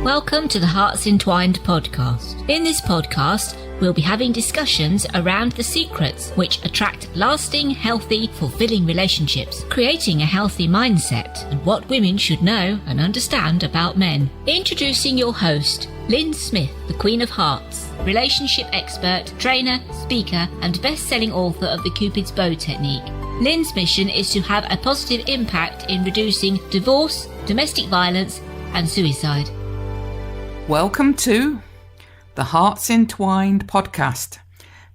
Welcome to the HEARTS Entwined podcast. In this podcast, we'll be having discussions around the secrets which attract lasting, healthy, fulfilling relationships, creating a healthy mindset, and what women should know and understand about men. Introducing your host, Lyn Smith, the Queen of Hearts, relationship expert, trainer, speaker, and best-selling author of the Cupid's Bow technique. Lyn's mission is to have a positive impact in reducing divorce, domestic violence, and suicide. Welcome to the HEARTS Entwined podcast.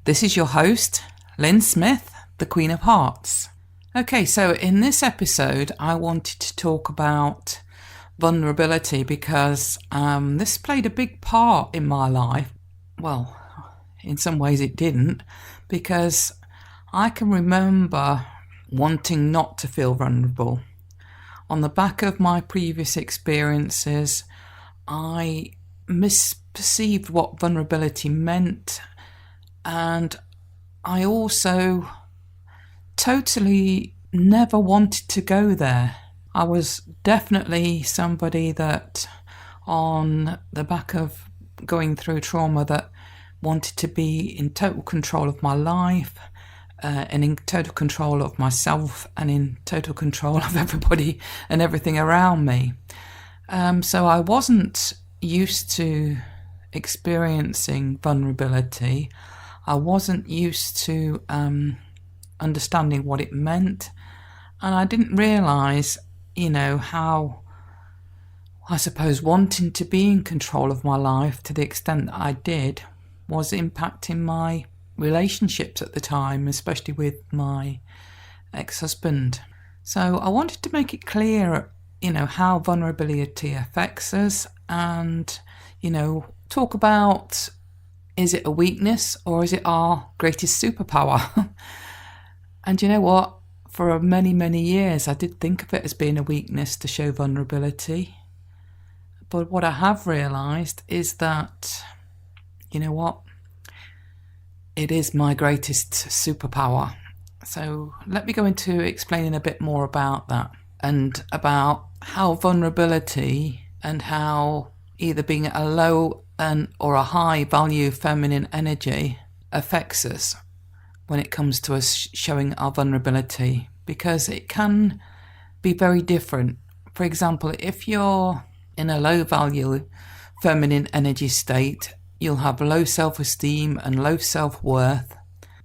This is your host, Lyn Smith, the Queen of Hearts. Okay, so in this episode, I wanted to talk about vulnerability because this played a big part in my life. Well, in some ways it didn't, because I can remember wanting not to feel vulnerable. On the back of my previous experiences, I misperceived what vulnerability meant, and I also totally never wanted to go there. I was definitely somebody that, on the back of going through trauma, that wanted to be in total control of my life, and in total control of myself, and in total control of everybody and everything around me. So I wasn't used to experiencing vulnerability. I wasn't used to understanding what it meant, and I didn't realise, how, I suppose, wanting to be in control of my life to the extent that I did was impacting my relationships at the time, especially with my ex-husband. So I wanted to make it clear, how vulnerability affects us, and, talk about, is it a weakness or is it our greatest superpower? And you know what? For many, many years, I did think of it as being a weakness to show vulnerability. But what I have realised is that, it is my greatest superpower. So let me go into explaining a bit more about that, and about how vulnerability and how either being a low or a high value feminine energy affects us when it comes to us showing our vulnerability, because it can be very different. For example, if you're in a low value feminine energy state, you'll have low self-esteem and low self-worth.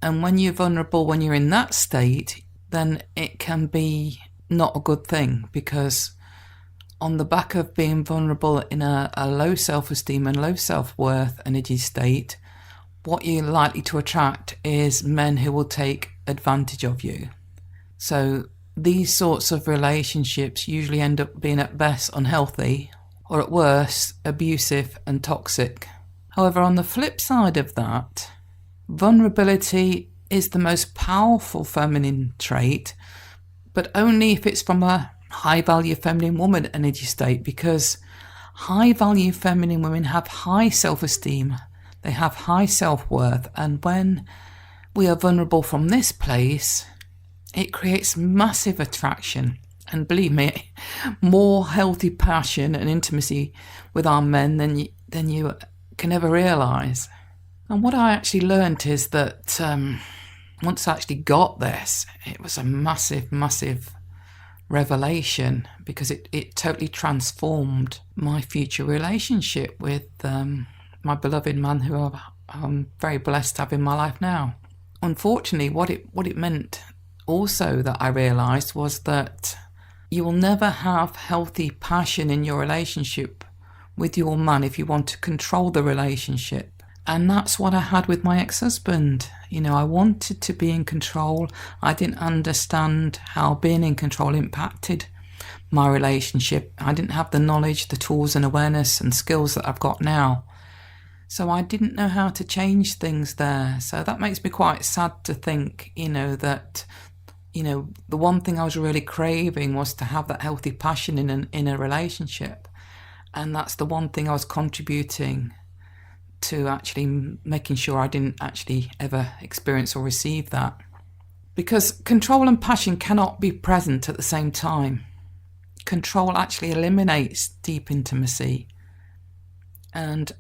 And when you're vulnerable, when you're in that state, then it can be not a good thing, because on the back of being vulnerable in a low self-esteem and low self-worth energy state, what you're likely to attract is men who will take advantage of you. So these sorts of relationships usually end up being at best unhealthy, or at worst abusive and toxic. However, on the flip side of that, vulnerability is the most powerful feminine trait, but only if it's from a high value feminine woman energy state, because high value feminine women have high self-esteem, they have high self-worth, and when we are vulnerable from this place, it creates massive attraction, and believe me, more healthy passion and intimacy with our men than you can ever realise. And what I actually learned is that once I actually got this, it was a massive revelation, because it totally transformed my future relationship with my beloved man, who I'm very blessed to have in my life now. Unfortunately, what it meant also that I realised was that you will never have healthy passion in your relationship with your man if you want to control the relationship. And that's what I had with my ex-husband. I wanted to be in control. I didn't understand how being in control impacted my relationship. I didn't have the knowledge, the tools and awareness and skills that I've got now. So I didn't know how to change things there. So that makes me quite sad to think, that, the one thing I was really craving was to have that healthy passion in a relationship. And that's the one thing I was contributing to actually making sure I didn't actually ever experience or receive that. Because control and passion cannot be present at the same time. Control actually eliminates deep intimacy. And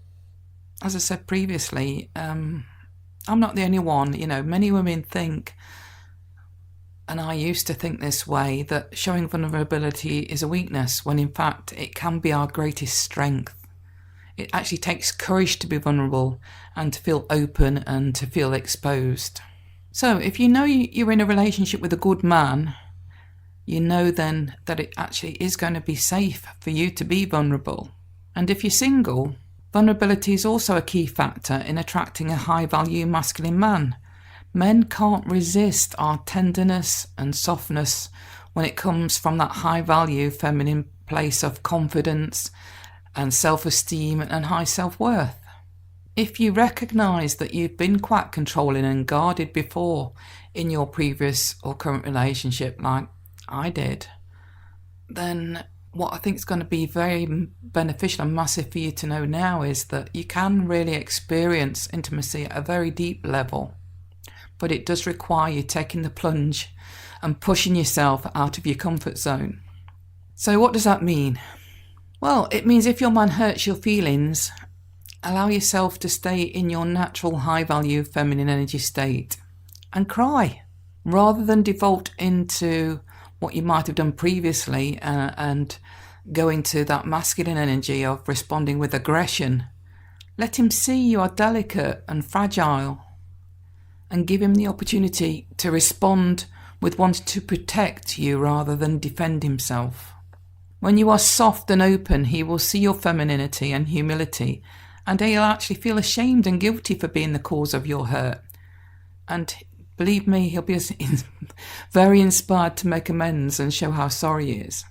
as I said previously, I'm not the only one. Many women think, and I used to think this way, that showing vulnerability is a weakness, when in fact it can be our greatest strength. It actually takes courage to be vulnerable and to feel open and to feel exposed. So if you know you're in a relationship with a good man, you know then that it actually is going to be safe for you to be vulnerable. And if you're single, vulnerability is also a key factor in attracting a high-value masculine man. Men can't resist our tenderness and softness when it comes from that high-value feminine place of confidence and self-esteem and high self-worth. If you recognise that you've been quite controlling and guarded before in your previous or current relationship, like I did, then what I think is going to be very beneficial and massive for you to know now is that you can really experience intimacy at a very deep level, but it does require you taking the plunge and pushing yourself out of your comfort zone. So what does that mean? Well, it means if your man hurts your feelings, allow yourself to stay in your natural high-value feminine energy state and cry, rather than default into what you might have done previously and go into that masculine energy of responding with aggression. Let him see you are delicate and fragile, and give him the opportunity to respond with wanting to protect you rather than defend himself. When you are soft and open, he will see your femininity and humility, and he'll actually feel ashamed and guilty for being the cause of your hurt. And believe me, he'll be very inspired to make amends and show how sorry he is.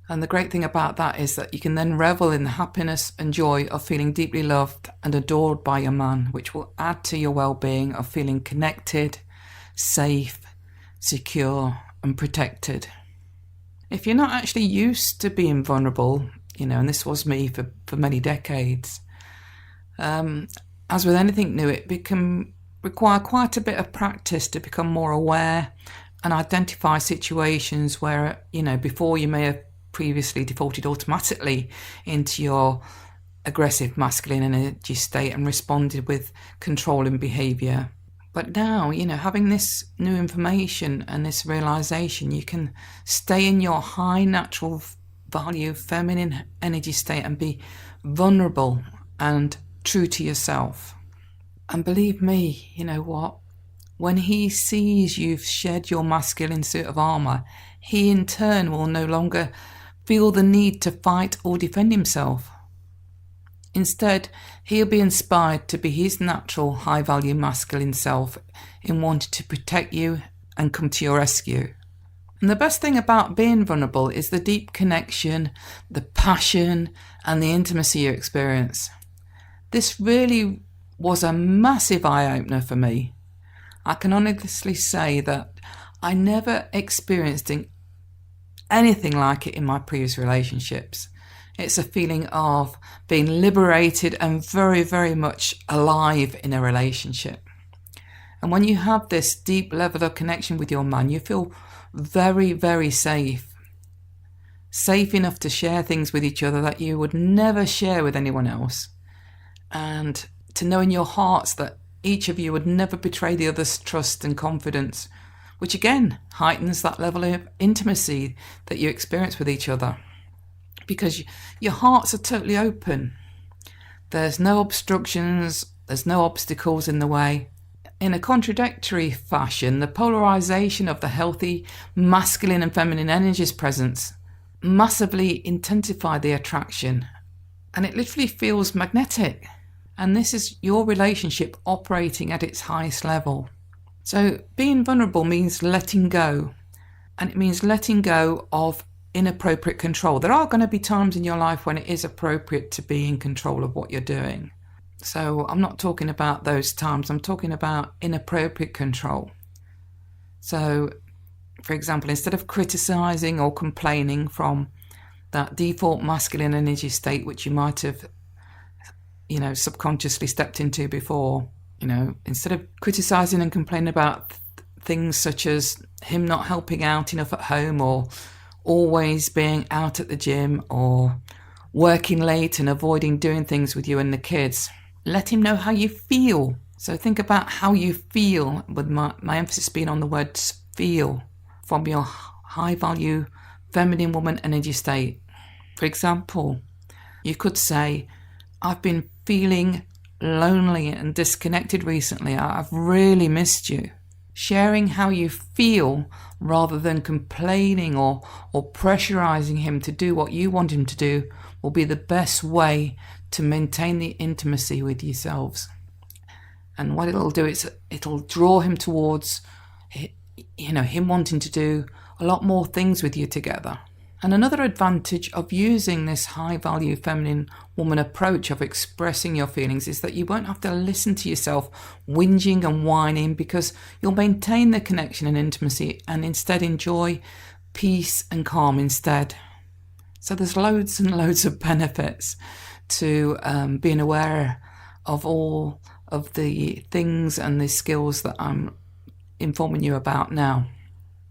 And the great thing about that is that you can then revel in the happiness and joy of feeling deeply loved and adored by your man, which will add to your well-being of feeling connected, safe, secure and protected. If you're not actually used to being vulnerable, and this was me for many decades, as with anything new, it can require quite a bit of practice to become more aware and identify situations where, before you may have previously defaulted automatically into your aggressive masculine energy state and responded with controlling behaviour. But now, having this new information and this realisation, you can stay in your high natural value feminine energy state and be vulnerable and true to yourself. And believe me, you know what? When he sees you've shed your masculine suit of armour, he in turn will no longer feel the need to fight or defend himself. Instead, he'll be inspired to be his natural high-value masculine self in wanting to protect you and come to your rescue. And the best thing about being vulnerable is the deep connection, the passion and the intimacy you experience. This really was a massive eye-opener for me. I can honestly say that I never experienced anything like it in my previous relationships. It's a feeling of being liberated and very, very much alive in a relationship. And when you have this deep level of connection with your man, you feel very, very safe. Safe enough to share things with each other that you would never share with anyone else. And to know in your hearts that each of you would never betray the other's trust and confidence, which again heightens that level of intimacy that you experience with each other. Because your hearts are totally open. There's no obstructions, there's no obstacles in the way. In a contradictory fashion, the polarization of the healthy masculine and feminine energies presence massively intensify the attraction, and it literally feels magnetic. And this is your relationship operating at its highest level. So being vulnerable means letting go, and it means letting go of inappropriate control. There are going to be times in your life when it is appropriate to be in control of what you're doing. So I'm not talking about those times, I'm talking about inappropriate control. So, for example, instead of criticizing or complaining from that default masculine energy state, which you might have, subconsciously stepped into before, instead of criticizing and complaining about things such as him not helping out enough at home, or always being out at the gym, or working late and avoiding doing things with you and the kids. Let him know how you feel. So think about how you feel, with my emphasis being on the word feel, from your high value feminine woman energy state. For example, you could say, I've been feeling lonely and disconnected recently. I've really missed you. Sharing how you feel rather than complaining or pressurizing him to do what you want him to do will be the best way to maintain the intimacy with yourselves. And what it'll do is it'll draw him towards, him wanting to do a lot more things with you together. And another advantage of using this high value feminine woman approach of expressing your feelings is that you won't have to listen to yourself whinging and whining, because you'll maintain the connection and intimacy and instead enjoy peace and calm instead. So there's loads and loads of benefits to being aware of all of the things and the skills that I'm informing you about now.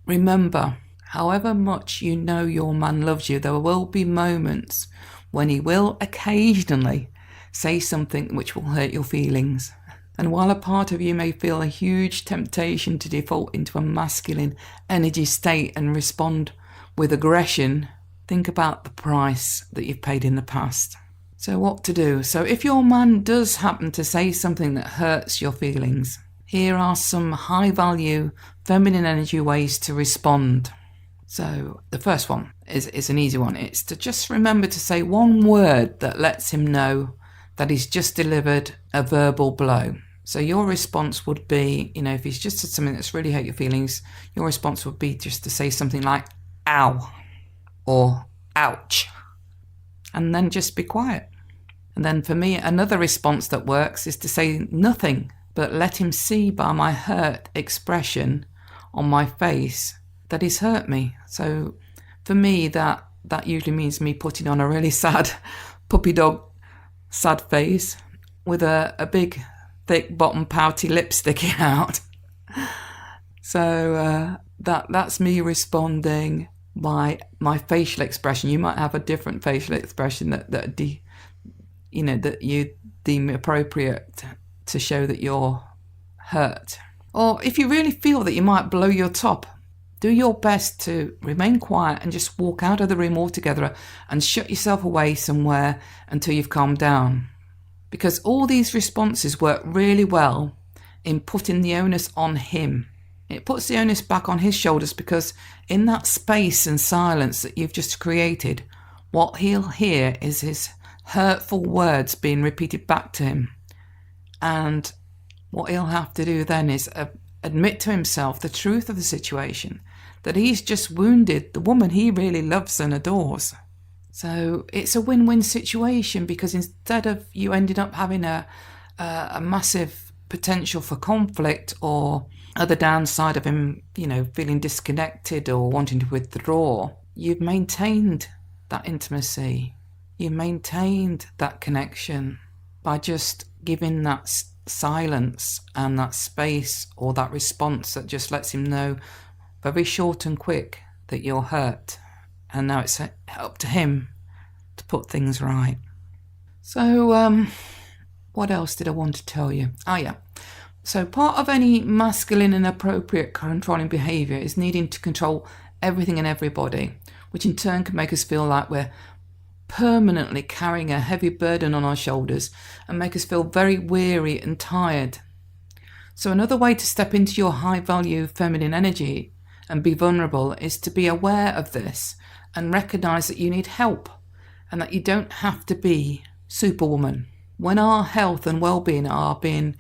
Remember, however much you know your man loves you, there will be moments when he will occasionally say something which will hurt your feelings. And while a part of you may feel a huge temptation to default into a masculine energy state and respond with aggression, think about the price that you've paid in the past. So what to do? So if your man does happen to say something that hurts your feelings, here are some high value feminine energy ways to respond. So the first one is an easy one. It's to just remember to say one word that lets him know that he's just delivered a verbal blow. So your response would be, if he's just said something that's really hurt your feelings, your response would be just to say something like, ow, or ouch, and then just be quiet. And then for me, another response that works is to say nothing, but let him see by my hurt expression on my face that he's hurt me. So for me, that usually means me putting on a really sad puppy dog sad face with a big thick bottom pouty lip sticking out. So that's me responding by my facial expression. You might have a different facial expression that you deem appropriate to show that you're hurt. Or if you really feel that you might blow your top, do your best to remain quiet and just walk out of the room altogether and shut yourself away somewhere until you've calmed down. Because all these responses work really well in putting the onus on him. It puts the onus back on his shoulders, because in that space and silence that you've just created, what he'll hear is his hurtful words being repeated back to him. And what he'll have to do then is admit to himself the truth of the situation, that he's just wounded the woman he really loves and adores. So it's a win-win situation, because instead of you ending up having a massive potential for conflict or other downside of him, feeling disconnected or wanting to withdraw, you've maintained that intimacy. You maintained that connection by just giving that silence and that space, or that response that just lets him know very short and quick that you're hurt. And now it's up to him to put things right. So what else did I want to tell you? So part of any masculine and appropriate controlling behaviour is needing to control everything and everybody, which in turn can make us feel like we're permanently carrying a heavy burden on our shoulders and make us feel very weary and tired. So another way to step into your high value feminine energy and be vulnerable is to be aware of this and recognise that you need help and that you don't have to be Superwoman. When our health and well-being are being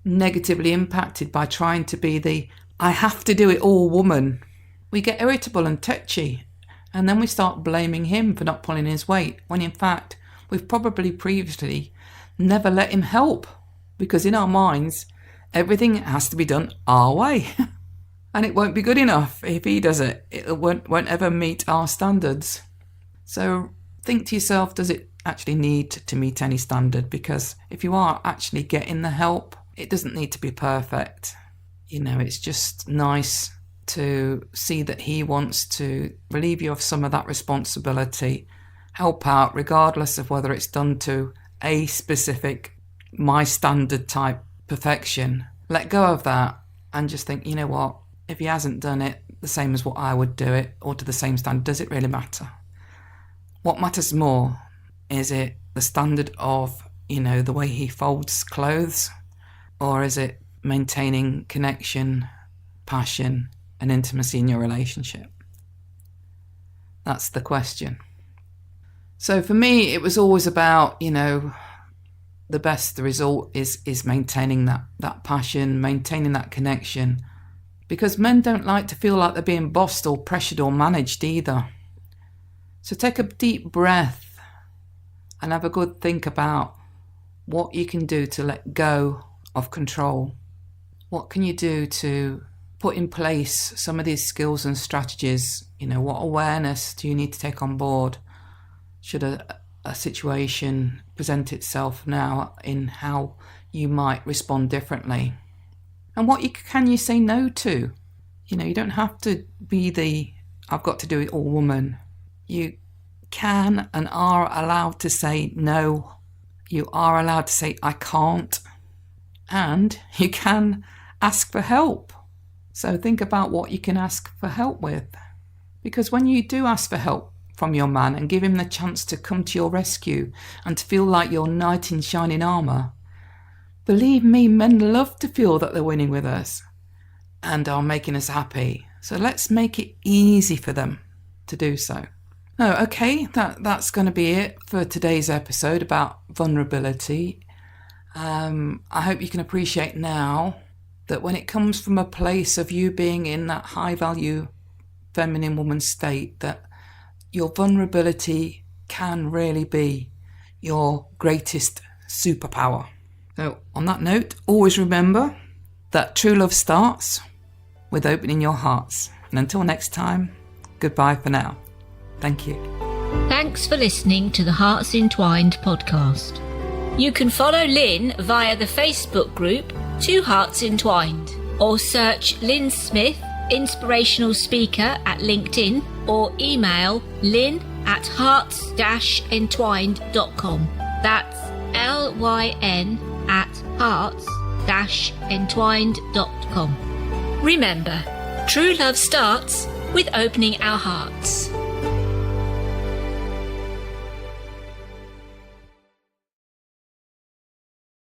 negatively impacted by trying to be the I have to do it all woman, we get irritable and touchy, and then we start blaming him for not pulling his weight, when in fact we've probably previously never let him help, because in our minds everything has to be done our way. And it won't be good enough if he does it. It won't ever meet our standards. So think to yourself, does it actually need to meet any standard? Because if you are actually getting the help, it doesn't need to be perfect. It's just nice to see that he wants to relieve you of some of that responsibility help out regardless of whether it's done to a specific, my standard type perfection. Let go of that and just think, you know what, if he hasn't done it the same as what I would do it or to the same standard, does it really matter? What matters more? Is it the standard of, the way he folds clothes? Or is it maintaining connection, passion, and intimacy in your relationship? That's the question. So for me, it was always about, the best result is maintaining that passion, maintaining that connection. Because men don't like to feel like they're being bossed or pressured or managed either. So take a deep breath and have a good think about what you can do to let go of control. What can you do to put in place some of these skills and strategies? What awareness do you need to take on board should a situation present itself now in how you might respond differently? And what can you say no to? You don't have to be the I've got to do it all woman. You can and are allowed to say no. You are allowed to say I can't. And you can ask for help. So think about what you can ask for help with. Because when you do ask for help from your man and give him the chance to come to your rescue and to feel like your knight in shining armour, believe me, men love to feel that they're winning with us and are making us happy. So let's make it easy for them to do so. Oh, okay, that's going to be it for today's episode about vulnerability. I hope you can appreciate now that when it comes from a place of you being in that high value feminine woman state, that your vulnerability can really be your greatest superpower. So on that note, always remember that true love starts with opening your hearts. And until next time, goodbye for now. Thank you. Thanks for listening to the Hearts Entwined podcast. You can follow Lyn via the Facebook group Two Hearts Entwined, or search Lyn Smith, inspirational speaker at LinkedIn, or email lyn@hearts-entwined.com. That's LYN@hearts-entwined.com. Remember, true love starts with opening our hearts.